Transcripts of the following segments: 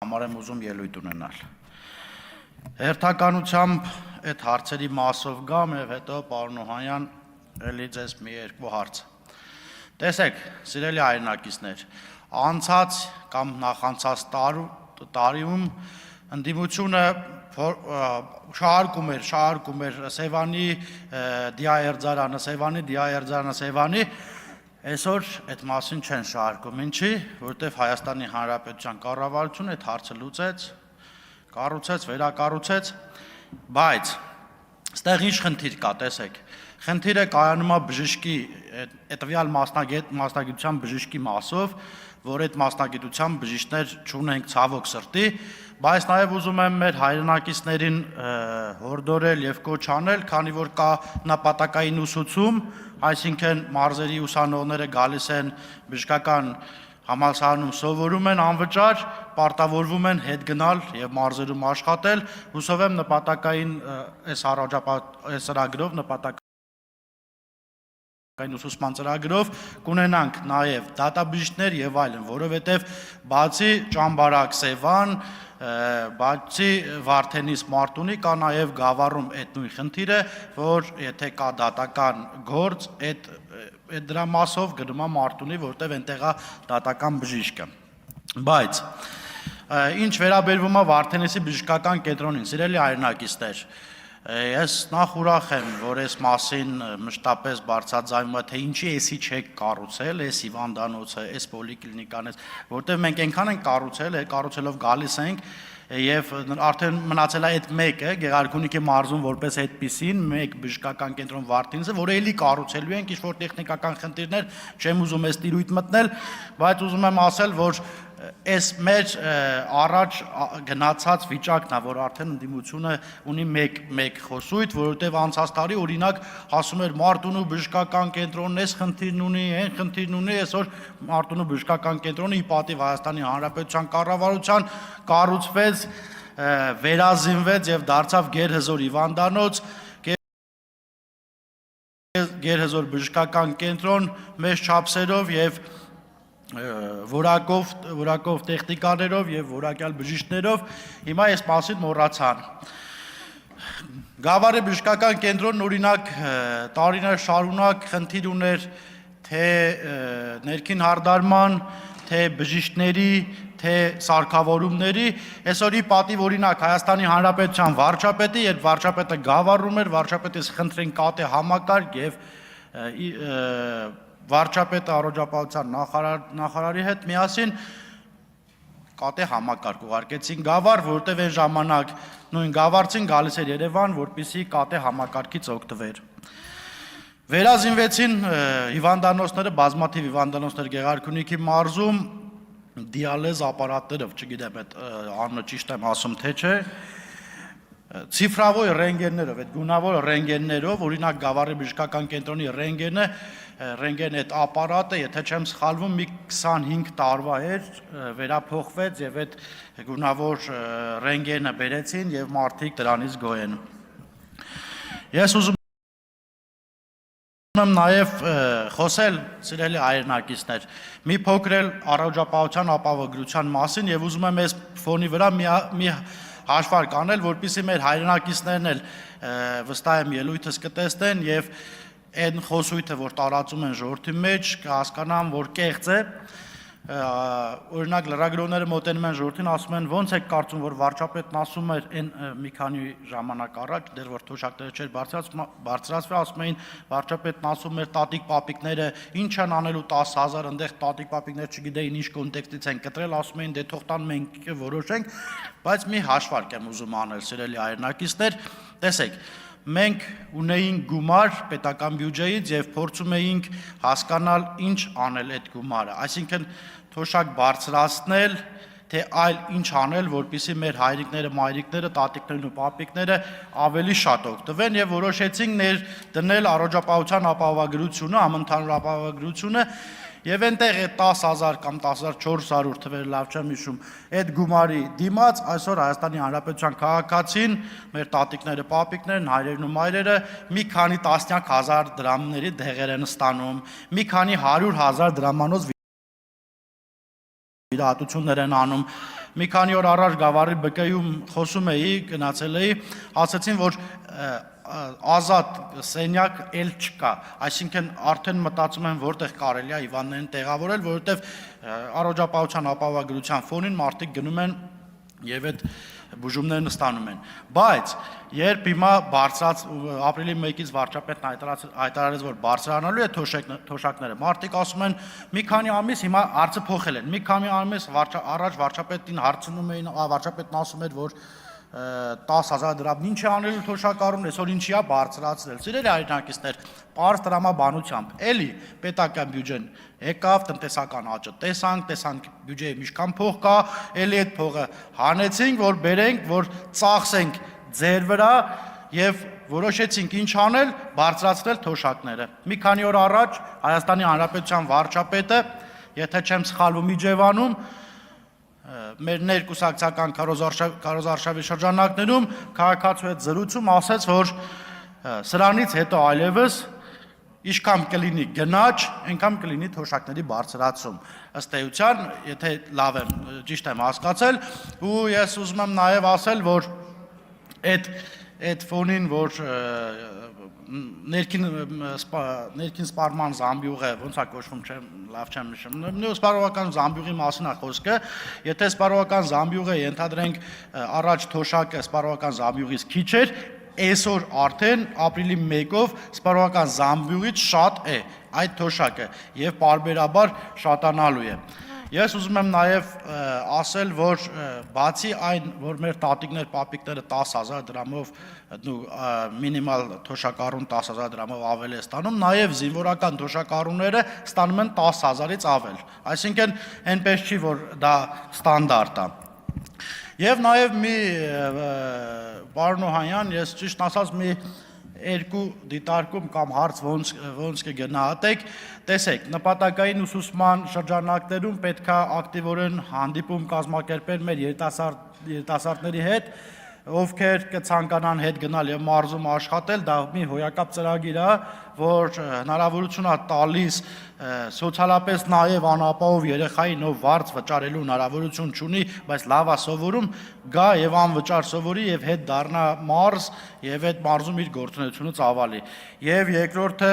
համար եմ ուզում ելույթ ունենալ։ Հերթականությամբ այդ հարցերի մասով գամ եւ հետո պարոն Օհանյան ելի ձեզ մի երկու հարց։ Տեսեք, սիրելի հայրենակիցներ, անցած կամ նախանցած տարիում ընդդիմությունը շահարկում էր Սևանի դիաերձարանը, այսօր այդ մասին չեն շահարկում, ինչի, որտեվ Հայաստանի Հանրապետության կառավարությունը այդ հարցը լուծեց, կառուցեց, վերակառուցեց, բայց այստեղ ինչ խնդիր կա, տեսեք, խնդիրը կայանում է բժշկի, տվյալ մասնագիտության բժշկի մասով, որ այդ մասնագիտության բժիշկներ չունենք ցավոք սրտի, բայց նաև ուզում եմ մեր հայրենակիցներին հորդորել եւ կոչ անել, քանի որ կա նպատակային ուսուցում, այսինքն մարզերի ուսանողները գալիս են բժշկական համալսարանում սովորում են անվճար, պարտավորվում են հետ գնալ եւ մարզերում աշխատել, հուսով եմ նպատակային այս ծրագրով ուսուցման ծրագրով կունենանք նաև դատաբժիշկներ եւ այլն, որովհետեւ բացի Ճամբարակ Սևան, բացի Վարդենիս Մարտունի կա նաև Գավառում այդ նույն խնդիրը, որ եթե կա դատական գործ, այդ դրա մասով գնում է Մարտունի, որտեւ այնտեղ է դատական բժիշկը։ Բայց ինչ վերաբերվում է Վարդենիսի բժշկական կենտրոնին, սիրելի հայրենակիցներ, ես նախ ուրախ եմ, որ այս մասին մշտապես բարձրաձայնում է, թե ինչի էսի չեք կառուցել, այս հիվանդանոցը, այս պոլիկլինիկան, որտեղ մենք այնքան ենք կառուցելով գալիս ենք, եւ արդեն մնացել է այդ մեկը Գեղարքունիքի մարզում որպես այդպիսին մեկ բժշկական կենտրոն Վարդենիսը, որը էլի կառուցելու ենք, ինչ որ տեխնիկական խնդիրներ, չեմ ուզում այս տիրույթ մտնել, բայց ուզում եմ ասել, որ այս մեր առաջ գնացած վիճակն է, որ արդեն ընդդիմությունը ունի մեկ խոսույթ, որովհետև անցած տարի օրինակ ասում էր Մարտունու բժշկական կենտրոնն էս խնդիրն ունի, այն խնդիրն ունի, այսօր Մարտունու բժշկական կենտրոնը ի պատիվ Հայաստանի Հանրապետության կառավարության կառուցվեց, վերազինվեց եւ դարձավ գերհզոր հիվանդանոց, գերհզոր բժշկական կենտրոն մեծ չափսերով եւ որակով տեխնիկաներով եւ որակյալ բժիշկներով, հիմա այս մասին մոռացան։ Գավառի բժշկական կենտրոնն օրինակ տարիներ շարունակ խնդիր ուներ թե ներքին հարդարման, թե բժիշկների, թե սարքավորումների, այսօր ի պատիվ օրինակ Հայաստանի Հանրապետության վարչապետի, երբ վարչապետը Գավառում էր, վարչապետից խնդրին կատե համակարգ եւ վարչապետը առողջապահության նախարարի հետ միասին կատե համակարգ ուղարկեցին Գավառ, որտեղ այն ժամանակ նույն գավառցին գալիս էր Երևան, որպեսզի կատե համակարգից օգտվեր։ Վերազինվեցին հիվանդանոցները, բազմաթիվ հիվանդանոցներ Գեղարքունիքի մարզում դիալեզ ապարատներով, չգիտեմ այդ անունը ճիշտ եմ ասում թե չէ, ցիֆրավոր ռենտգեններով, այդ գունավոր ռենտգեններով, օրինակ Գավառի բժշկական կենտրոնի ռենտգեն այդ ապարատը, եթե չեմ սխալվում, մի 25 տարվա էր, վերափոխվեց եւ այդ գունավոր ռենտգենը բերեցին եւ մարդիկ դրանից գոհ են։ Ես ուզում եմ նաև խոսել, սիրելի հայրենակիցներ, մի փոքր էլ առողջապահության ապահովագրության մասին եւ ուզում եմ այս ֆոնի վրա մի հաշվարկ անել, որպեսզի մեր հայրենակիցներն էլ վստահ եմ ելույթս կտեսնեն եւ այն խոսույթը, որ տարածում են ժողովրդի մեջ, կհասկանան, որ կեղծ է, օրինակ լրագրողները մոտենում են ժողովրդին, ասում են ոնց եք կարծում, որ վարչապետն ասում էր այն մի քանի ժամանակ առաջ, դեռ որ թոշակները չէր բարձրացվել, ասում էին վարչապետն ասում էր տատիկ պապիկները ինչ են անելու 10,000 այնտեղ տատիկ պապիկներ չգիտեին ինչ կոնտեքստից են կտրել, ասում էին դե թող տան մենք որոշենք, բայց մի հաշվարկ եմ ուզում անել, սիրելի հայրենակիցներ, տեսեք, մենք ունեինք գումար պետական բյուջեից եւ փորձում էինք հասկանալ ինչ անել այդ գումարը, այսինքն թոշակ բարձրացնել, թե այլ ինչ անել, որպեսզի մեր հայրիկները, մայրիկները, տատիկներն ու պապիկները ավելի շատ օգտվեն եւ որոշեցինք դնել առողջապահության ապահովագրությունը, համընդհանուր ապահովագրությունը եւ այնտեղ այդ 10,000 կամ 10,400 թվեր լավ չեմ հիշում, այդ գումարի դիմաց այսօր Հայաստանի Հանրապետության քաղաքացին, մեր տատիկները, պապիկներն, հայրերն ու մայրերը մի քանի տասնյակ հազար դրամների դեղեր են ստանում, մի քանի 100,000 դրամանոց վիրահատություններ են անում, մի քանի օր առաջ Գավառի ԲԿ-ում խոսում էի, գնացել էի, ասացին, որ ազատ սենյակ էլ չկա, այսինքն արդեն մտածում են որտեղ կարելի է հիվանդներին տեղավորել, որովհետև առողջապահության ապահովագրության ֆոնին մարդիկ գնում են եւ այդ բուժումներն ստանում են, բայց երբ հիմա բարձրաց ապրիլի 1-ից վարչապետն հայտարարեց, որ բարձրանալու է թոշակները, մարդիկ ասում են մի քանի ամիս հիմա հարցը փոխել են, մի քանի ամիս առաջ վարչապետին հարցնում էին, վարչապետն ասում էր, որ 10,000 դրամ ինչ է անելու թոշակառուն, այսօր ինչի է բարձրացրել, սիրելի հայրենակիցներ, պարզ տրամաբանությամբ, էլի պետական բյուջեն եկավ, տնտեսական աճը տեսանք բյուջեի ինչքան փող կա, էլի այդ փողը հանեցինք, որ բերենք, որ ծախսենք ձեր վրա եւ որոշեցինք ինչ անել, բարձրացնել թոշակները։ Մի քանի օր առաջ Հայաստանի Հանրապետության վարչապետը, եթե չեմ սխալվում, Իջևանում մեր ներկուսակցական քարոզարշավի շրջանակներում քաղաքացու հետ զրույցում ասեց, որ սրանից հետո այլևս ինչքան կլինի գնաճ, այնքան կլինի թոշակների բարձրացում։ Ըստ էության, եթե լավ եմ, ճիշտ եմ հասկացել, ու ես ուզում եմ նաև ասել, որ այդ ֆոնին, որ ներքին սպառման զամբյուղը, ոնց է կոչվում, լավ չեմ նշում, սպառողական զամբյուղի մասին է խոսքը, եթե սպառողական զամբյուղը ենթադրենք առաջ թոշակը սպառողական զամբյուղից քիչ էր, այսօր արդեն ապրիլի 1-ով սպառողական զամբյուղից շատ է այդ թոշակը եւ պարբերաբար շատանալու է։ Ես ուզում եմ նաև ասել, որ բացի այն, որ մեր տատիկներ, պապիկները 10,000 դրամով մինիմալ թոշակառուն 10,000 դրամով ավել է ստանում, նաև զինվորական թոշակառունները ստանում են 10,000-ից ավել, այսինքն այնպես չի, որ դա ստանդարտ է։ Եվ նաև մի պարոն Օհանյան, ես ճիշտ ասած մի երկու դիտարկում կամ հարց ոնց կգնահատեք, տեսեք, նպատակային ուսուցման շրջանակներում պետք է ակտիվորեն հանդիպում կազմակերպել մեր երիտասարդների հետ, ովքեր կցանկանան հետ գնալ եւ մարզում աշխատել, դա մի հոյակապ ծրագիր է, որ հնարավորություն է տալիս սոցիալապես նաեւ անապահով երեխային, ով վարձ վճարելու հնարավորություն չունի, բայց լավ է սովորում, գա եւ անվճար սովորի եւ հետ դառնա մարզ եւ այդ մարզում իր գործունեությունը ծավալի։ Եվ երկրորդը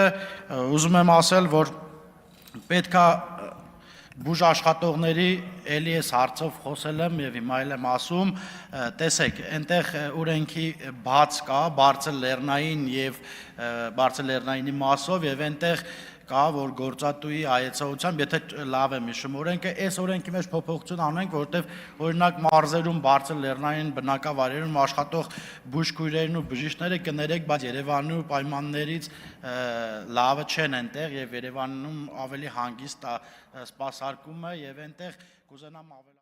ուզում եմ ասել, որ պետք է բուժ աշխատողների էլի այս հարցով խոսել եմ եւ հիմա էլ եմ ասում, տեսեք, այնտեղ օրենքի բաց կա բարձր լեռնային եւ բարձր լեռնայինի մասով եւ այնտեղ կա, որ գործատուի հայեցողությամբ, եթե լավ եմ հիշում օրենքը, այս օրենքի մեջ փոփոխություն անենք, որտեղ օրինակ մարզերում բարձր լեռնային բնակավայրերում աշխատող բուժքույրերն ու բժիշկները կներեք, բայց Երևանում պայմաններից լավը չեն այնտեղ եւ Երևանում ավելի հանգիստ է սպասարկումը եւ այնտեղ կուզենամ